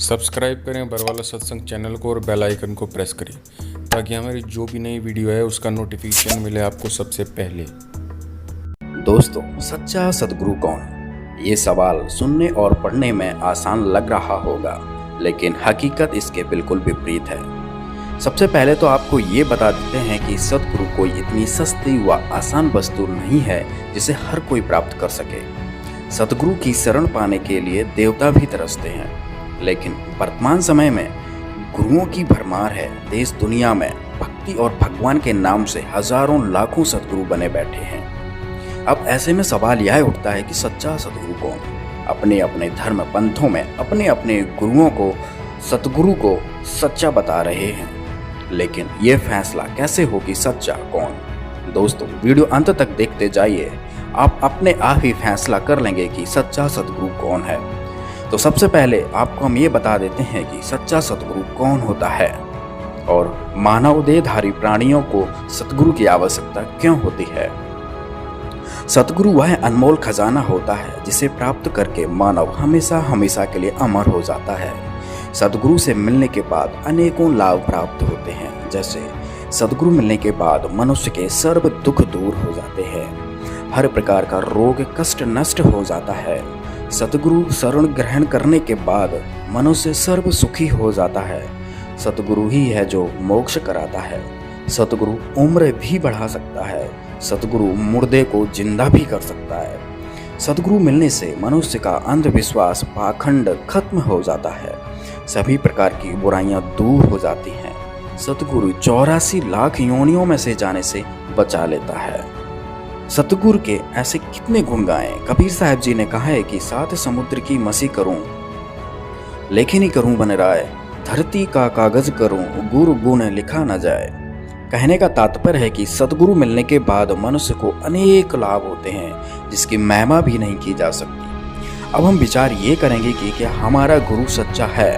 Subscribe करें बरवाला सत्संग channel को और बेल आइकन को प्रेस करें ताकि हमारी जो भी नई वीडियो है उसका नोटिफिकेशन मिले आपको सबसे पहले। दोस्तों, सच्चा सद्गुरु कौन है? ये सवाल सुनने और पढ़ने में आसान लग रहा होगा, लेकिन हकीकत इसके बिल्कुल विपरीत है। सबसे पहले तो आपको ये बता देते हैं कि सद्गुरु कोई इतनी सस्ती व आसान वस्तु नहीं है जिसे हर कोई प्राप्त कर सके। सद्गुरु की शरण पाने के लिए देवता भी तरसते हैं, लेकिन वर्तमान समय में गुरुओं की भरमार है। देश दुनिया में भक्ति और भगवान के नाम से हजारों लाखों सद्गुरु बने बैठे हैं। अब ऐसे में सवाल यह उठता है कि सच्चा सद्गुरु कौन? अपने अपने धर्म पंथों में अपने अपने गुरुओं को सद्गुरु को सच्चा बता रहे हैं, लेकिन ये फैसला कैसे हो कि सच्चा कौन? दोस्तों, वीडियो अंत तक देखते जाइए, आप अपने आप ही फैसला कर लेंगे कि सच्चा सद्गुरु कौन है। तो सबसे पहले आपको हम ये बता देते हैं कि सच्चा सद्गुरु कौन होता है और मानव देहधारी प्राणियों को सद्गुरु की आवश्यकता क्यों होती है। सद्गुरु वह अनमोल खजाना होता है जिसे प्राप्त करके मानव हमेशा हमेशा के लिए अमर हो जाता है। सद्गुरु से मिलने के बाद अनेकों लाभ प्राप्त होते हैं, जैसे सद्गुरु मिलने के बाद मनुष्य के सर्व दुख दूर हो जाते हैं, हर प्रकार का रोग कष्ट नष्ट हो जाता है। सद्गुरु शरण ग्रहण करने के बाद मनुष्य सर्व सुखी हो जाता है। सद्गुरु ही है जो मोक्ष कराता है। सद्गुरु उम्र भी बढ़ा सकता है। सद्गुरु मुर्दे को जिंदा भी कर सकता है। सद्गुरु मिलने से मनुष्य का अंधविश्वास पाखंड खत्म हो जाता है। सभी प्रकार की बुराइयां दूर हो जाती हैं। सद्गुरु 84 लाख योनियों में से जाने से बचा लेता है। सतगुरु के ऐसे कितने गुण गाएं। कबीर साहब जी ने कहा है कि 7 समुद्र की मसी करूं, लेखनी करूं बन राय, धरती का कागज करूं, गुरु गुण लिखा न जाए। कहने का तात्पर्य है कि सतगुरु मिलने के बाद मनुष्य को अनेक लाभ होते हैं जिसकी महिमा भी नहीं की जा सकती। अब हम विचार ये करेंगे कि क्या हमारा गुरु सच्चा है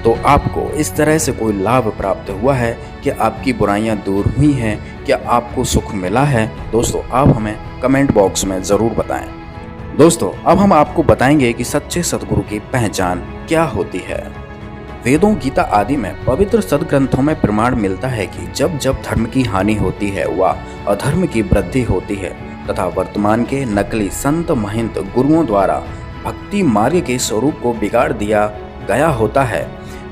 तो आपको इस तरह से कोई लाभ प्राप्त हुआ है कि आपकी बुराइयां दूर हुई हैं, क्या आपको सुख मिला है? दोस्तों, आप हमें कमेंट बॉक्स में ज़रूर बताएं। दोस्तों, अब हम आपको बताएंगे कि सच्चे सद्गुरु की पहचान क्या होती है। वेदों, गीता आदि में पवित्र सद्ग्रंथों में प्रमाण मिलता है कि जब जब धर्म की हानि होती है व अधर्म की वृद्धि होती है तथा वर्तमान के नकली संत महंत गुरुओं द्वारा भक्ति मार्ग के स्वरूप को बिगाड़ दिया गया होता है,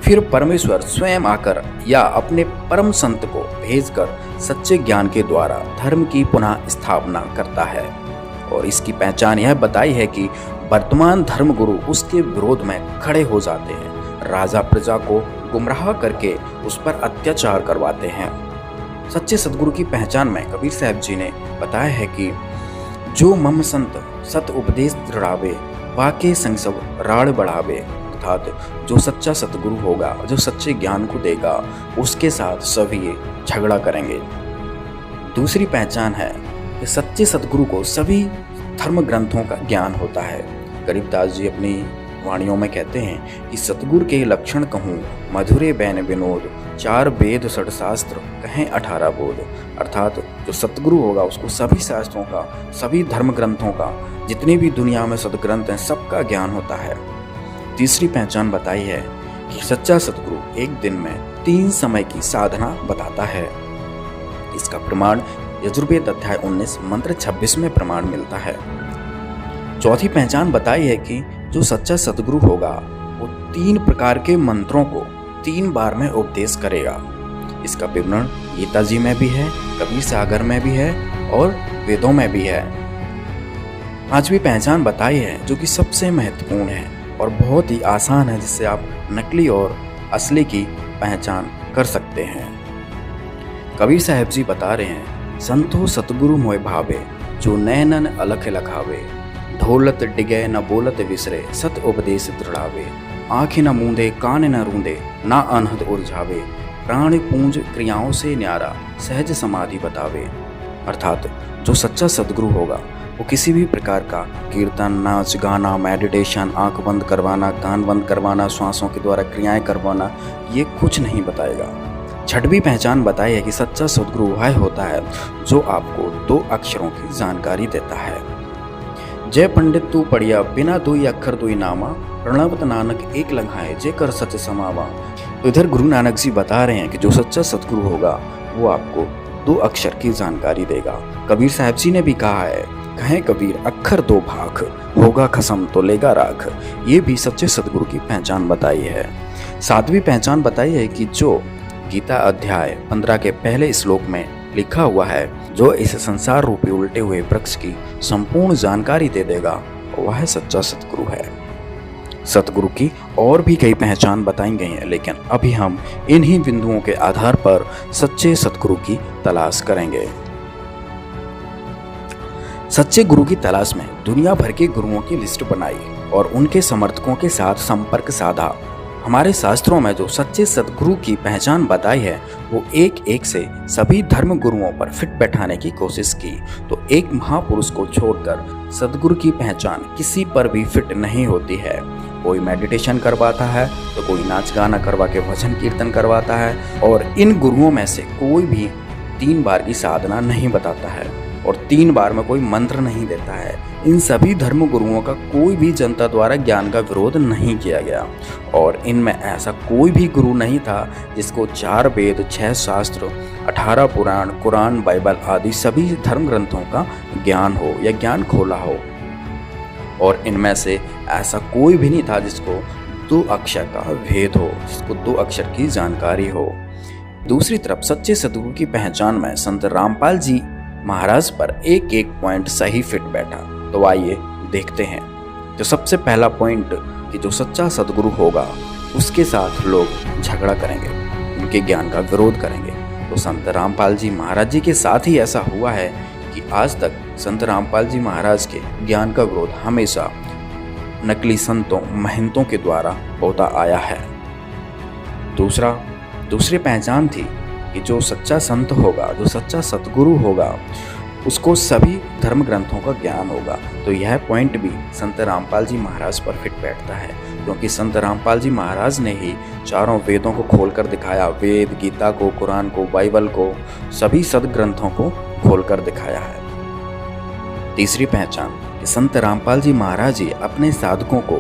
फिर परमेश्वर स्वयं आकर या अपने परम संत को भेजकर सच्चे ज्ञान के द्वारा धर्म की पुनः स्थापना करता है। और इसकी पहचान यह बताई है कि वर्तमान धर्म गुरु उसके विरोध में खड़े हो जाते हैं, राजा प्रजा को गुमराह करके उस पर अत्याचार करवाते हैं। सच्चे सद्गुरु की पहचान में कबीर साहब जी ने बताया है कि जो मम संत सत उपदेश दृढ़ावे, वाके संग सब राड़ बढ़ावे, अर्थात जो सच्चा सतगुरु होगा, जो सच्चे ज्ञान को देगा, उसके साथ सभी झगड़ा करेंगे। दूसरी पहचान है कि सच्चे सतगुरु को सभी धर्म ग्रंथों का ज्ञान होता है। गरीबदास जी अपनी वाणियों में कहते हैं कि सतगुरु के लक्षण कहूँ, मधुरे बैन विनोद, 4 वेद 6 शास्त्र कहें 18 बोध। अर्थात जो सतगुरु होगा उसको सभी शास्त्रों का, सभी धर्म ग्रंथों का, जितने भी दुनिया में सदग्रंथ हैं, सबका ज्ञान होता है। तीसरी पहचान बताई है कि सच्चा सद्गुरु एक दिन में 3 समय की साधना बताता है। इसका प्रमाण यजुर्वेद अध्याय 19 मंत्र 26 में प्रमाण मिलता है। चौथी पहचान बताई है कि जो सच्चा सद्गुरु होगा वो 3 प्रकार के मंत्रों को 3 बार में उपदेश करेगा। इसका विवरण गीता जी में भी है, कबीर सागर में भी है और वेदों में भी है। पांचवी पहचान बताई है जो कि सबसे महत्वपूर्ण है और बहुत ही आसान है, जिससे आप नकली और असली की पहचान कर सकते हैं। कबीर साहब जी बता रहे हैं, संतो सतगुरु मोय भावे, जो नैनन अलख लखावे, ढोलत डिगे न बोलत विसरे, सत उपदेश दृढ़ावे, आँखें न मूंदे कान न रूंदे, ना अनहद उलझावे, प्राण पूंज क्रियाओं से न्यारा, सहज समाधि बतावे। अर्थात जो सच्चा सद्गुरु होगा वो किसी भी प्रकार का कीर्तन, नाच गाना, मेडिटेशन, आंख बंद करवाना, कान बंद करवाना, श्वासों के द्वारा क्रियाएं करवाना, ये कुछ नहीं बताएगा। छठवीं पहचान बताई है कि सच्चा सद्गुरु वह होता है जो आपको 2 अक्षरों की जानकारी देता है। जय पंडित तू पढ़िया बिना दुई अक्षर दुई नामा, प्रणवत नानक एक लंघाए जे कर सच समावा। तो इधर गुरु नानक जी बता रहे हैं कि जो सच्चा सतगुरु होगा वो आपको 2 अक्षर की जानकारी देगा। कबीर साहब जी ने भी कहा है, कहें कबीर अक्षर 2 भाख, होगा खसम तो लेगा राख। ये भी सच्चे सतगुरु की पहचान बताई है। 7वीं पहचान बताई है कि जो गीता अध्याय 15 के पहले श्लोक में लिखा हुआ है, जो इस संसार रूपी उल्टे हुए वृक्ष की संपूर्ण जानकारी दे देगा, वह सच्चा सतगुरु है। सतगुरु की और भी कई पहचान बताई गई हैं, लेकिन अभी हम इन्हीं बिंदुओं के आधार पर सच्चे सतगुरु की तलाश करेंगे। सच्चे गुरु की तलाश में दुनिया भर के गुरुओं की लिस्ट बनाई और उनके समर्थकों के साथ संपर्क साधा। हमारे शास्त्रों में जो सच्चे सतगुरु की पहचान बताई है, वो एक एक से सभी धर्म गुरुओं पर फिट बैठाने की कोशिश की। तो एक महापुरुष को छोड़कर सतगुरु की पहचान किसी पर भी फिट नहीं होती है। कोई मेडिटेशन करवाता है तो कोई नाच गाना करवा के भजन कीर्तन करवाता है, और इन गुरुओं में से कोई भी 3 बार की साधना नहीं बताता है और 3 बार में कोई मंत्र नहीं देता है। इन सभी धर्म गुरुओं का कोई भी जनता द्वारा ज्ञान का विरोध नहीं किया गया, और इनमें ऐसा कोई भी गुरु नहीं था जिसको 4 वेद, 6 शास्त्र, 18 पुराण, कुरान, बाइबल आदि सभी धर्म ग्रंथों का ज्ञान हो या ज्ञान खोला हो। और इनमें से ऐसा कोई भी नहीं था जिसको 2 अक्षर का भेद हो, जिसको 2 अक्षर की जानकारी हो। दूसरी तरफ सच्चे सतगुरु की पहचान में संत रामपाल जी महाराज पर एक एक पॉइंट सही फिट बैठा। तो आइए देखते हैं। तो सबसे पहला पॉइंट कि जो सच्चा सतगुरु होगा उसके साथ लोग झगड़ा करेंगे, उनके ज्ञान का विरोध करेंगे। तो संत रामपाल जी महाराज जी के साथ ही ऐसा हुआ है कि आज तक संत रामपाल जी महाराज के ज्ञान का विरोध हमेशा नकली संतों, महंतों के द्वारा होता आया है। दूसरी पहचान थी कि जो सच्चा संत होगा, जो सच्चा सतगुरु होगा, उसको सभी धर्म ग्रंथों का ज्ञान होगा। तो यह पॉइंट भी संत रामपाल जी महाराज पर फिट बैठता है, क्योंकि संत रामपाल जी महाराज ने ही चारों वेदों को खोलकर दिखाया। वेद, गीता को, कुरान को, बाइबल को, सभी सदग्रंथों को खोलकर दिखाया है। तीसरी पहचान कि संत रामपाल जी महाराज जी अपने साधकों को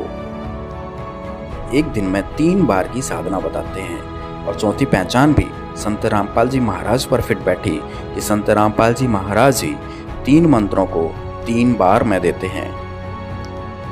एक दिन में 3 बार की साधना बताते हैं। और चौथी पहचान भी संत रामपाल जी महाराज पर फिट बैठी कि संत रामपाल जी महाराज ही 3 मंत्रों को 3 बार में देते हैं।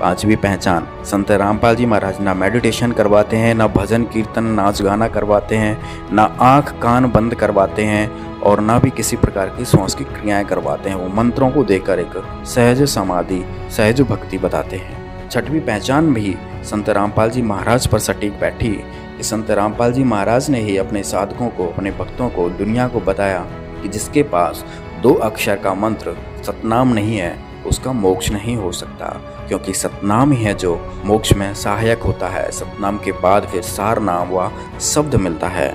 5वीं पहचान, संत रामपाल जी महाराज ना मेडिटेशन करवाते हैं, ना भजन कीर्तन, नाच गाना करवाते हैं, ना आँख कान बंद करवाते हैं, और ना भी किसी प्रकार की श्वास की क्रियाएं करवाते हैं। वो मंत्रों को देकर एक सहज समाधि, सहज भक्ति बताते हैं। 6वीं पहचान भी संत रामपाल जी महाराज पर सटीक बैठी कि संत रामपाल जी महाराज ने ही अपने साधकों को, अपने भक्तों को, दुनिया को बताया कि जिसके पास 2 अक्षर का मंत्र सतनाम नहीं है उसका मोक्ष नहीं हो सकता, क्योंकि सतनाम ही है जो मोक्ष में सहायक होता है। सतनाम के बाद फिर सार नाम व शब्द मिलता है।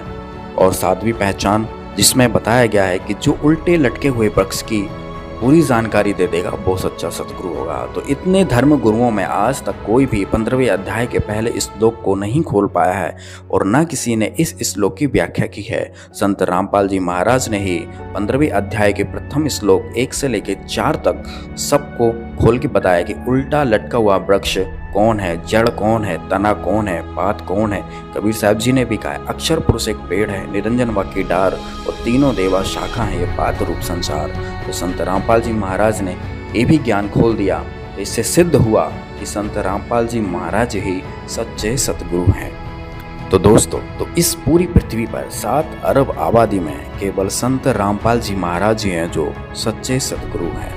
और 7वीं पहचान जिसमें बताया गया है कि जो उल्टे लटके हुए वृक्ष की पूरी जानकारी दे देगा वो सच्चा सतगुरु होगा। तो इतने धर्म गुरुओं में आज तक कोई भी 15वें अध्याय के पहले श्लोक को नहीं खोल पाया है, और न किसी ने इस श्लोक की व्याख्या की है। संत रामपाल जी महाराज ने ही 15वें अध्याय के प्रथम श्लोक 1 से लेकर 4 तक सबको खोल के बताया कि उल्टा लटका हुआ वृक्ष कौन है, जड़ कौन है, तना कौन है, पात कौन है। कबीर साहब जी ने भी कहा, अक्षर पुरुष एक पेड़ है, निरंजन व की डार, और तीनों देवा शाखा है, ये पात रूप संसार। तो संत रामपाल जी महाराज ने ये भी ज्ञान खोल दिया। तो इससे सिद्ध हुआ कि संत रामपाल जी महाराज ही सच्चे सतगुरु हैं। तो दोस्तों, तो इस पूरी पृथ्वी पर 7 अरब आबादी में केवल संत रामपाल जी महाराज ही हैं जो सच्चे सतगुरु हैं।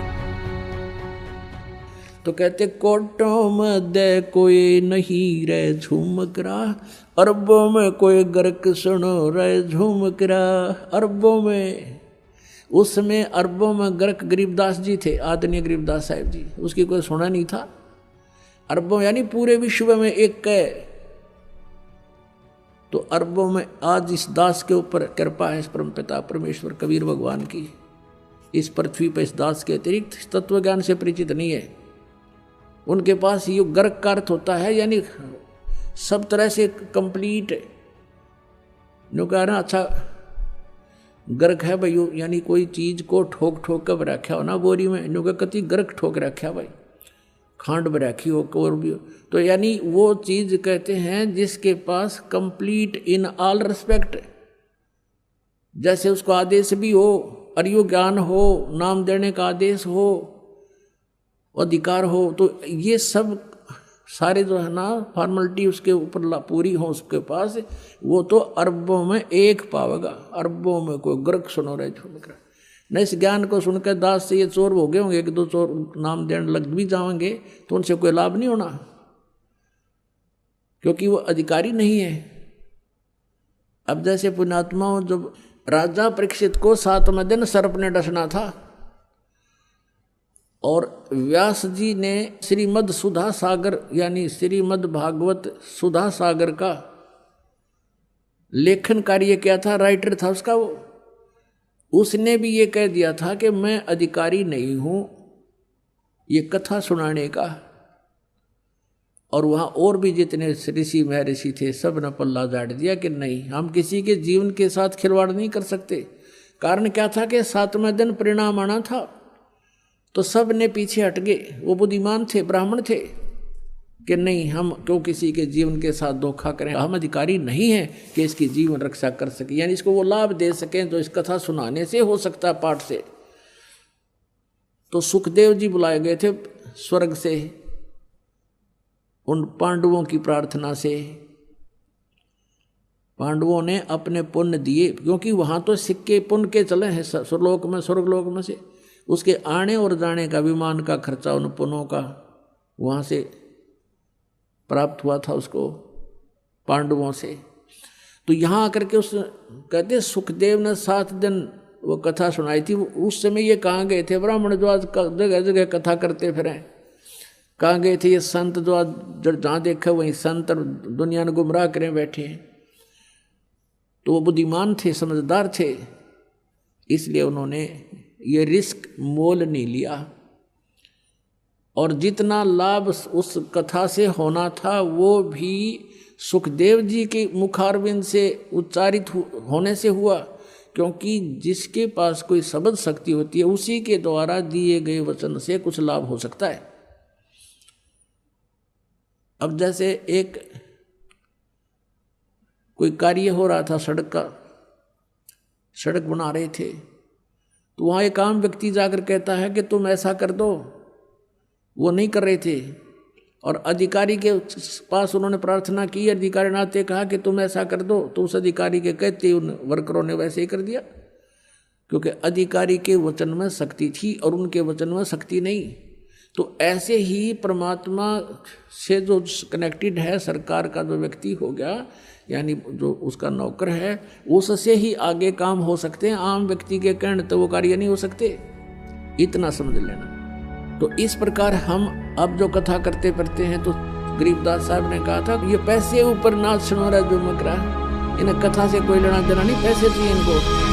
तो कहते कोटों में दे कोई नहीं रे झूमक रहा, अरबों में कोई गर्क सुनो रे झूमक रहा। अरबों में, उसमें अरबों में गर्क गरीबदास जी थे, आदरणीय गरीबदास साहिब जी, उसकी कोई सुना नहीं था। अरबों यानी पूरे विश्व में एक कै। तो अरबों में आज इस दास के ऊपर कृपा है, इस परमपिता परमेश्वर कबीर भगवान की। इस पृथ्वी पर इस दास के अतिरिक्त तत्व ज्ञान से परिचित नहीं है। उनके पास ये गर्क का अर्थ होता है, यानी सब तरह से कंप्लीट है। जो कह रहा अच्छा गर्क है भाई, यानी कोई चीज को ठोक ठोक कर रखा हो ना बोरी में, जो कति गर्क ठोक रखा भाई। खांड में रखी हो और भी हो। तो यानी वो चीज कहते हैं जिसके पास कंप्लीट इन ऑल रिस्पेक्ट, जैसे उसको आदेश भी हो, अर्यो ज्ञान हो, नाम देने का आदेश हो, अधिकार हो, तो ये सब सारे जो है ना फॉर्मेलिटी उसके ऊपर पूरी हो उसके पास, वो तो अरबों में एक पावेगा, अरबों में कोई ग्रक सुनो रहे छोड़ न। इस ज्ञान को सुनकर दास से ये चोर हो गए होंगे, एक दो चोर नाम देने लग भी जाएंगे तो उनसे कोई लाभ नहीं होना, क्योंकि वो अधिकारी नहीं है। अब जैसे पुण्यात्माओं, जब राजा परीक्षित को 7वें दिन सर्प ने डसना था और व्यास जी ने श्रीमद् सुधा सागर यानी श्रीमद् भागवत सुधा सागर का लेखन कार्य किया था, राइटर था उसका वो, उसने भी ये कह दिया था कि मैं अधिकारी नहीं हूं ये कथा सुनाने का। और वहाँ और भी जितने ऋषि महर्षि थे सब ने पल्ला झाड़ दिया कि नहीं, हम किसी के जीवन के साथ खिलवाड़ नहीं कर सकते। कारण क्या था कि 7वें दिन परिणाम आना था, तो सब ने पीछे हट गए। वो बुद्धिमान थे, ब्राह्मण थे कि नहीं, हम क्यों किसी के जीवन के साथ धोखा करें, हम अधिकारी नहीं हैं कि इसकी जीवन रक्षा कर सके, यानी इसको वो लाभ दे सकें जो इस कथा सुनाने से हो सकता है, पाठ से। तो सुखदेव जी बुलाए गए थे स्वर्ग से उन पांडवों की प्रार्थना से। पांडवों ने अपने पुण्य दिए, क्योंकि वहां तो सिक्के पुण्य के चले हैं स्वर्गलोक में, स्वर्गलोक में से उसके आने और जाने का विमान का खर्चा उन पुण्यों का वहां से प्राप्त हुआ था उसको पांडवों से। तो यहाँ आकर के उस कहते सुखदेव ने 7 दिन वो कथा सुनाई थी। उस समय ये कहाँ गए थे ब्राह्मण जो आज जगह जगह कथा करते फिरें, कहाँ गए थे ये संत जो आज जहाँ देखा वहीं संत और दुनिया ने गुमराह करें बैठे हैं। तो वो बुद्धिमान थे, समझदार थे, इसलिए उन्होंने ये रिस्क मोल नहीं लिया। और जितना लाभ उस कथा से होना था वो भी सुखदेव जी के मुखारविंद से उच्चारित होने से हुआ, क्योंकि जिसके पास कोई शब्द शक्ति होती है उसी के द्वारा दिए गए वचन से कुछ लाभ हो सकता है। अब जैसे एक कोई कार्य हो रहा था सड़क का, सड़क बना रहे थे, तो वहाँ एक आम व्यक्ति जाकर कहता है कि तुम ऐसा कर दो, वो नहीं कर रहे थे और अधिकारी के पास उन्होंने प्रार्थना की, अधिकारी ने आते कहा कि तुम ऐसा कर दो, तो उस अधिकारी के कहते उन वर्करों ने वैसे ही कर दिया, क्योंकि अधिकारी के वचन में शक्ति थी और उनके वचन में शक्ति नहीं। तो ऐसे ही परमात्मा से जो कनेक्टेड है, सरकार का जो व्यक्ति हो गया यानी जो उसका नौकर है, उससे ही आगे काम हो सकते हैं, आम व्यक्ति के कहने तो वो कार्य नहीं हो सकते, इतना समझ लेना। तो इस प्रकार हम अब जो कथा करते पढ़ते हैं, तो गरीबदास साहब ने कहा था ये पैसे ऊपर नाच सुनो रहा जो मकरा, इन्हें कथा से कोई लेना देना नहीं, पैसे चाहिए इनको।